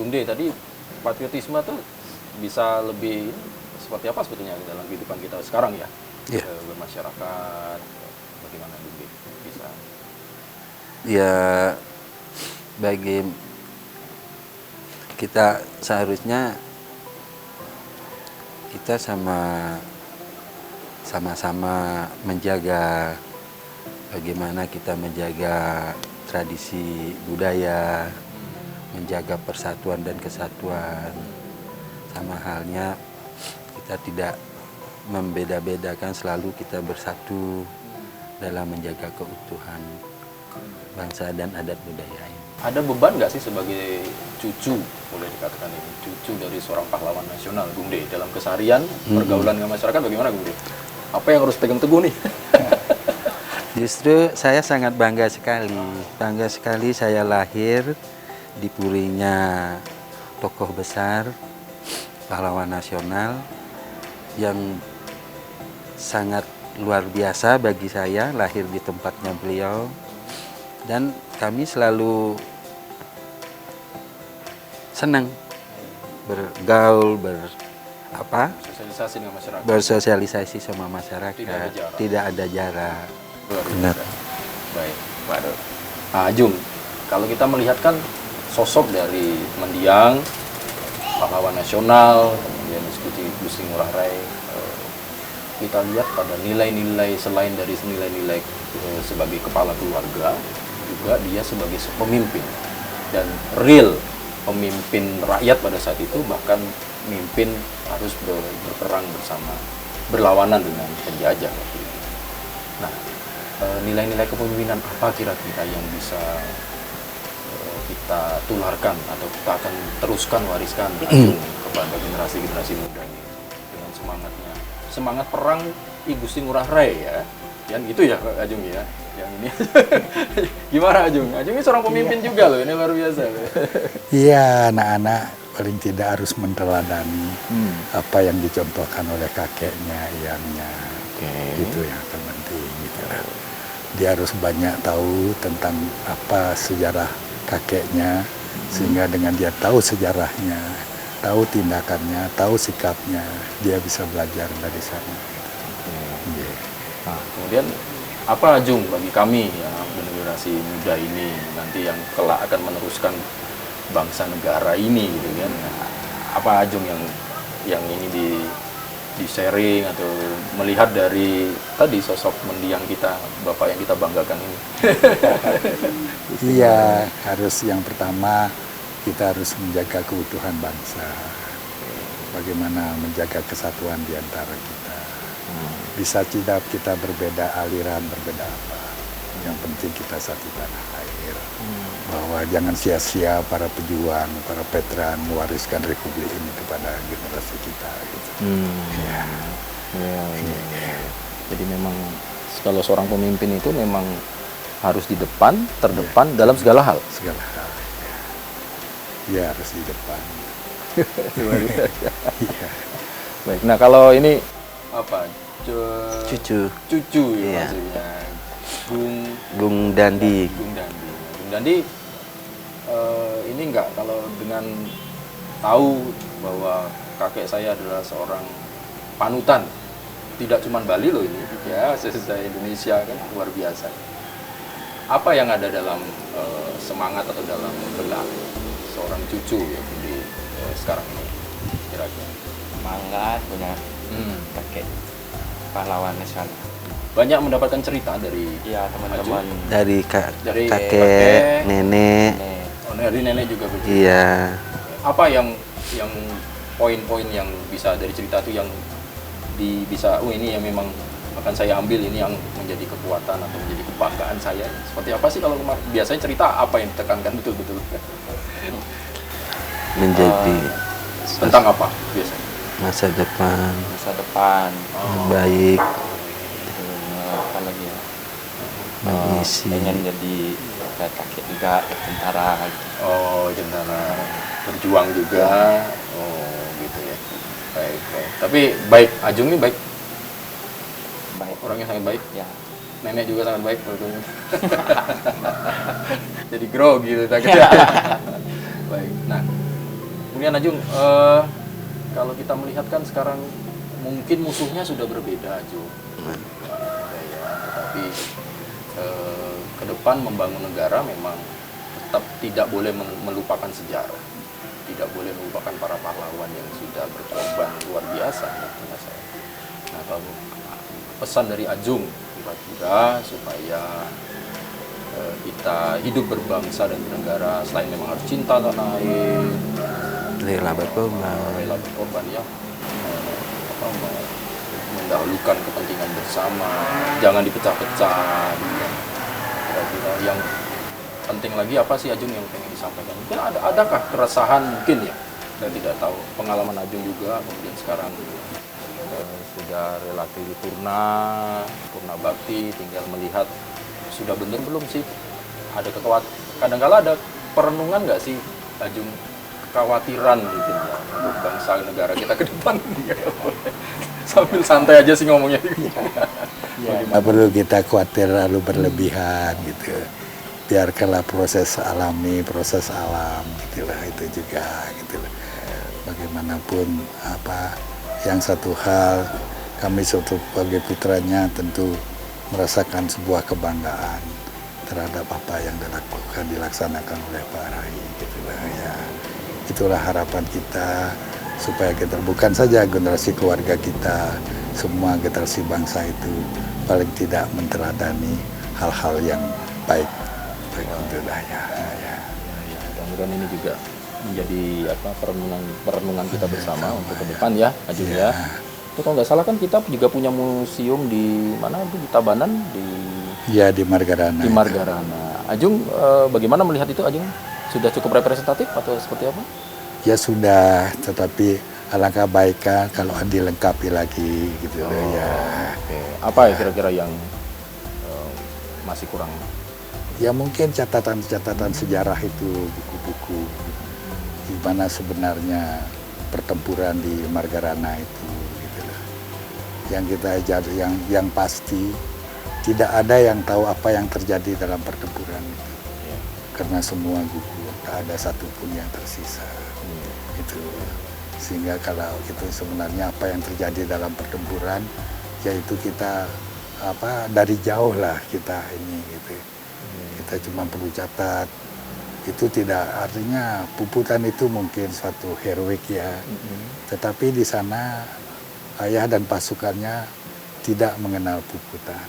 Bung De, tadi patriotisme tuh bisa lebih seperti apa sebetulnya dalam kehidupan kita sekarang ya? Iya. Bermasyarakat, bagaimana Bung De bisa? Ya, bagi kita seharusnya kita sama-sama menjaga bagaimana kita menjaga tradisi budaya, menjaga persatuan dan kesatuan. Sama halnya kita tidak membeda-bedakan, selalu kita bersatu dalam menjaga keutuhan bangsa dan adat budaya ini. Ada beban nggak sih sebagai cucu, boleh dikatakan ini, cucu dari seorang pahlawan nasional, Bung De, dalam keseharian, pergaulan dengan masyarakat, bagaimana Bung De? Apa yang harus pegang teguh nih? Justru saya sangat bangga sekali saya lahir di purinya tokoh besar, pahlawan nasional yang sangat luar biasa bagi saya, lahir di tempatnya beliau. Dan kami selalu senang bergaul, Sosialisasi dengan masyarakat. bersosialisasi sama masyarakat. Tidak ada jarak. Tidak ada jarak. Luar Benar. biasa. Baik, waduh. Ajung, kalau kita melihat kan sosok dari mendiang, pahlawan nasional, kemudian Gusti Ngurah Rai, kita lihat pada nilai-nilai selain dari nilai-nilai sebagai kepala keluarga, juga dia sebagai pemimpin dan real pemimpin rakyat pada saat itu, bahkan memimpin harus berperang bersama, berlawanan dengan penjajah waktu itu. Nah, nilai-nilai kepemimpinan apa kira-kira yang bisa kita tularkan atau kita akan teruskan, wariskan kepada generasi-generasi muda ini dengan semangat perang I Gusti Ngurah Rai ya, yang gitu ya Ajung ya, yang ini gimana Ajung? Ajung ini seorang pemimpin juga loh, ini luar biasa. Iya, anak-anak paling tidak harus meneladani apa yang dicontohkan oleh kakeknya, ayahnya, itu yang terpenting gitu lah. Dia harus banyak tahu tentang apa sejarah kakeknya, sehingga dengan dia tahu sejarahnya, tahu tindakannya, tahu sikapnya, dia bisa belajar dari sana. Nah, kemudian apa Ajung bagi kami ya, generasi muda ini nanti yang kelak akan meneruskan bangsa negara ini gitu kan? Nah, apa Ajung yang ini di sharing atau melihat dari tadi sosok mendiang kita, bapak yang kita banggakan ini? Iya, harus yang pertama kita harus menjaga keutuhan bangsa. Bagaimana menjaga kesatuan di antara kita. Bisa kita berbeda aliran, berbeda apa. Yang penting kita satu tanah air. Bahwa jangan sia-sia para pejuang, para veteran mewariskan republik ini kepada generasi kita. Gitu. Ya. Jadi memang kalau seorang pemimpin itu memang harus di depan, terdepan dalam segala hal. Segala hal. Ya harus di depan. Iya. Baik. Nah kalau ini apa? Cucu Ya, iya. maksudnya Gung Dandi. Gung Dandi ini enggak, kalau dengan tahu bahwa kakek saya adalah seorang panutan, tidak cuma Bali loh ini ya, selesai Indonesia kan, luar biasa. Apa yang ada dalam semangat atau dalam benak seorang cucu ya di sekarang ini kira-kira? Bangga punya kakek pahlawan nasional. Banyak mendapatkan cerita dari teman-teman, Dari Dari kakek, nenek. dari nenek juga begitu. Iya. Apa yang poin-poin yang bisa dari cerita itu yang bisa ini yang memang akan saya ambil, ini yang menjadi kekuatan atau menjadi kebanggaan saya. Seperti apa sih kalau biasanya cerita apa yang ditekankan betul-betul? Menjadi Tentang apa biasanya? masa depan masa depan. baik, Apa lagi ya? mengisi. Pengen jadi kayak kakek juga, tentara. Oh, tentara, berjuang juga. Oh, gitu ya. Baik. Tapi baik, Ajung ini baik. Orangnya sangat baik. Ya. Nenek juga sangat baik. Jadi grogi gitu. Baik. Nah, Kemudian Ajung, kalau kita melihat kan sekarang mungkin musuhnya sudah berbeda Ajung. Ya, tetapi ke depan membangun negara memang tetap tidak boleh melupakan sejarah. Tidak boleh melupakan para pahlawan yang sudah berkorban luar biasa. Nah, kalau pesan dari Ajung kira-kira supaya kita hidup berbangsa dan bernegara, selain memang harus cinta tanah air, Rela berkorban. rela berkorban ya, mendahulukan kepentingan bersama, jangan dipecah-pecah. Kira-kira yang penting lagi apa sih Ajung yang pengen disampaikan? Mungkin adakah keresahan mungkin ya? Saya tidak tahu. Pengalaman Ajung juga kemudian sekarang sudah relatif purna bakti, tinggal melihat sudah benar belum sih? Ada kadang-kala ada perenungan nggak sih Ajung, kekhawatiran gitu ya untuk bangsa negara kita ke depan? Sambil santai aja sih ngomongnya. Nggak perlu kita khawatir lalu berlebihan gitu. Biarkanlah proses alami, proses alam gitulah, itu juga gitulah. Bagaimanapun yang satu hal, kami sebagai putranya tentu merasakan sebuah kebanggaan terhadap apa yang dilaksanakan oleh Pak Rai gitulah ya. Itulah harapan kita supaya kita bukan saja generasi keluarga kita, semua generasi bangsa itu paling tidak menteladani hal-hal yang baik. Alhamdulillah ya. Mudah-mudahan ini juga menjadi perenungan kita bersama untuk ke depan ya, Ajung ya. Itu kalau nggak salah kan kita juga punya museum di mana itu, di Tabanan di Margarana. Di Margarana. Ajung, bagaimana melihat itu Ajung? Sudah cukup representatif atau seperti apa? Ya sudah, tetapi alangkah baiknya kalau dilengkapi lagi gitu ya. Okay. Apa ya kira-kira yang masih kurang? Ya mungkin catatan-catatan sejarah itu, buku-buku di mana sebenarnya pertempuran di Margarana itu gitu loh. Yang kita yang pasti tidak ada yang tahu apa yang terjadi dalam pertempuran itu. Karena semua gugur, tak ada satupun yang tersisa. Itu sehingga kalau itu sebenarnya apa yang terjadi dalam pertempuran, yaitu kita dari jauh lah kita ini gitu. Kita cuma perlu catat, itu tidak artinya Puputan itu mungkin suatu heroik ya, tetapi di sana ayah dan pasukannya tidak mengenal Puputan,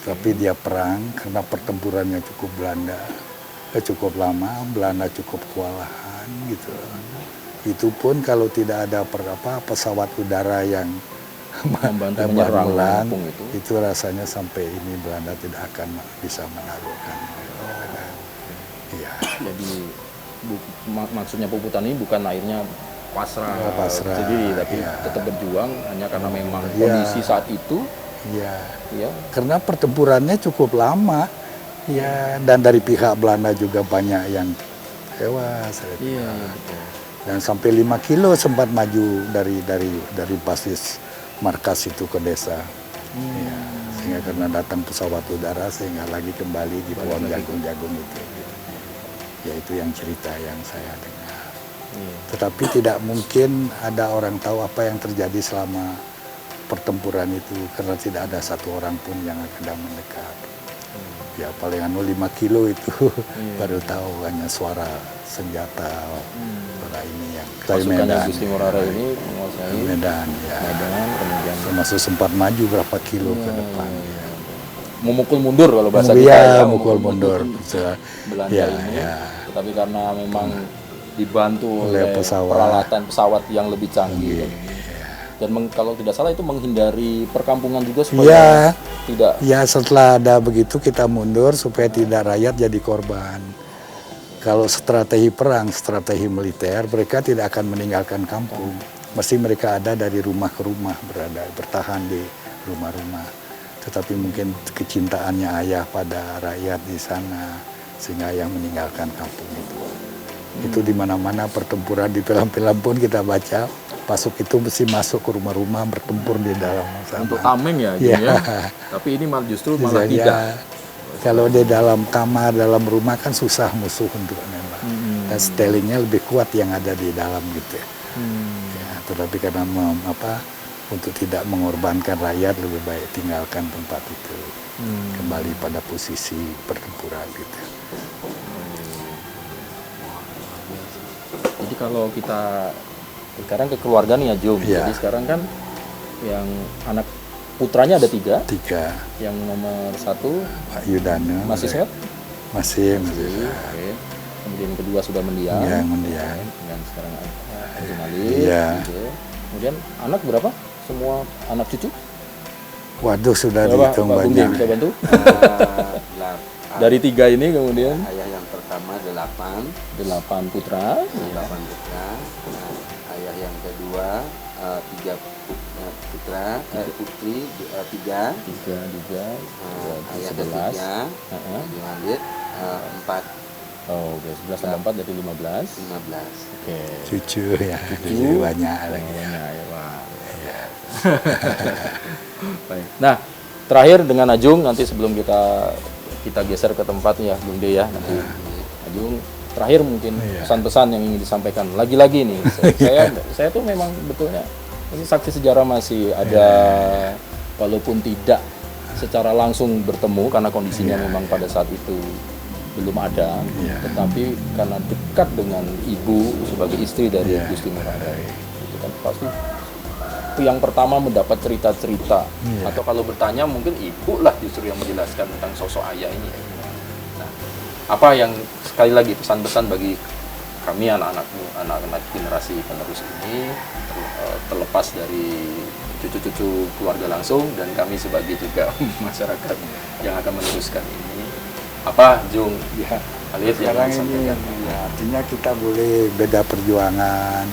tapi dia perang karena pertempurannya cukup lama, Belanda cukup kewalahan gitu. Itu pun kalau tidak ada pesawat udara yang membantu menyerang itu rasanya sampai ini Belanda tidak akan bisa menaklukkan. Iya. Jadi maksudnya Puputan ini bukan akhirnya pasrah sendiri, tapi tetap berjuang hanya karena memang kondisi saat itu. Iya. Ya. Karena pertempurannya cukup lama. Ya, dan dari pihak Belanda juga banyak yang tewas. Iya, betul. Dan sampai 5 kilo sempat maju dari basis markas itu ke desa. Ya, sehingga karena datang pesawat udara sehingga lagi kembali di pohon jagung-jagung itu. Ya itu yang cerita yang saya dengar. Tetapi tidak mungkin ada orang tahu apa yang terjadi selama pertempuran itu karena tidak ada satu orang pun yang akan mendekat. Ya paling 5 kilo itu baru tahu hanya suara senjata, suara ini yang pasukannya Gusti Ngurah Rai ini menguasai Medan, ya. Medan, kemudian termasuk sempat maju berapa kilo ke depan. Memukul mundur kalau bahasa kita ya, memukul mundur. Belanda Ya, ini. ya. Tetapi karena memang dibantu oleh peralatan pesawat yang lebih canggih. Dan kalau tidak salah itu menghindari perkampungan juga supaya tidak. Ya setelah ada begitu kita mundur supaya tidak rakyat jadi korban. Kalau strategi perang, strategi militer, mereka tidak akan meninggalkan kampung. Mesti mereka ada dari rumah ke rumah, bertahan di rumah-rumah. Tetapi mungkin kecintaannya ayah pada rakyat di sana, sehingga ayah meninggalkan kampung itu. Itu di mana-mana pertempuran, di film-film pun kita baca, pasuk itu mesti masuk ke rumah-rumah bertempur di dalam sana. Untuk tameng ya, ya. Tapi ini justru malah tidak. Kalau di dalam kamar, dalam rumah kan susah musuh untuk nembak. stylingnya lebih kuat yang ada di dalam gitu. Ya, tetapi karena untuk tidak mengorbankan rakyat lebih baik tinggalkan tempat itu, kembali pada posisi pertempuran gitu. Jadi kalau kita sekarang ke keluarga nih ya Jum. Iya. Jadi sekarang kan yang anak putranya ada 3. 3, Yang nomor 1 Pak Yudana masih sehat? masih Oke. Kemudian yang kedua sudah mendiang. ya, mendiang. Dan sekarang jurnalis. Iya. Gitu. Kemudian anak berapa? Semua anak cucu? Waduh, sudah Berapa, dihitung Pak Bung Dim, banyak. bisa bantu? Delapan. Dari 3 ini kemudian Ayah yang pertama 8, 8 putra. 8 putra. Nah, ayah yang kedua 3 putra, putri 3. 3 juga. Ayah 11. ketiga Heeh. Haji Walid 4, Oh, oke. 11 tambah 4 jadi 15. 15. Oke. Cucu ya, cucu banyak lagi. Banyak ya, Pak. Baik. Nah, terakhir dengan Ajung nanti sebelum kita geser ke tempat ya, Bung De ya. Nanti Ajung terakhir mungkin pesan-pesan yang ingin disampaikan. Lagi-lagi nih, saya tuh memang betulnya ini saksi sejarah masih ada, walaupun tidak secara langsung bertemu karena kondisinya memang pada saat itu belum ada, tetapi karena dekat dengan ibu sebagai istri dari Gusti Ngurah Rai, itu kan pasti yang pertama mendapat cerita-cerita, atau kalau bertanya mungkin ibu lah justru yang menjelaskan tentang sosok ayah ini. Nah, apa yang sekali lagi pesan-pesan bagi kami anak-anak generasi penerus ini, terlepas dari cucu-cucu keluarga langsung dan kami sebagai juga masyarakat yang akan meneruskan ini, apa Jung? Ya, Alif yang sekarang ini disampaikan. ya, artinya kita boleh beda perjuangan,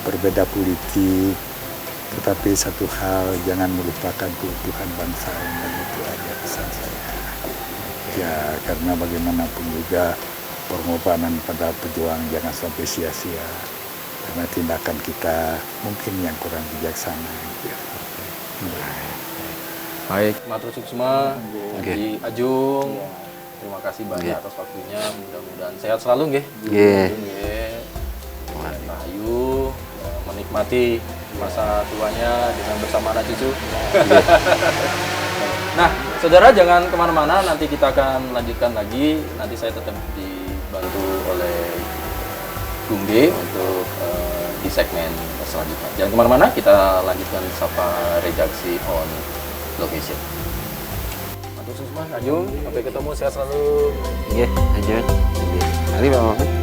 berbeda politik, tetapi satu hal jangan melupakan keutuhan bangsa ini, itu aja pesan saya. Ya, karena bagaimanapun juga pengorbanan pada pejuang jangan sampai sia-sia, karena tindakan kita mungkin yang kurang bijaksana. Gitu. Baik, Matur Suksma, Haji Ajung, terima kasih banyak atas waktunya. Mudah-mudahan sehat selalu, nggih. Nggih. Rahayu, menikmati masa tuanya dengan bersama anak cucu. Nah, saudara jangan kemana-mana, nanti kita akan lanjutkan lagi. Nanti saya tetap dibantu oleh Bung D untuk di segmen selanjutnya. Jangan kemana-mana, kita lanjutkan Sapa Redaksi on Location. Matur Suksma, Ajung, sampai ketemu, sehat selalu. Nggih, lanjut. Nggih. Mari Pak Muhammad.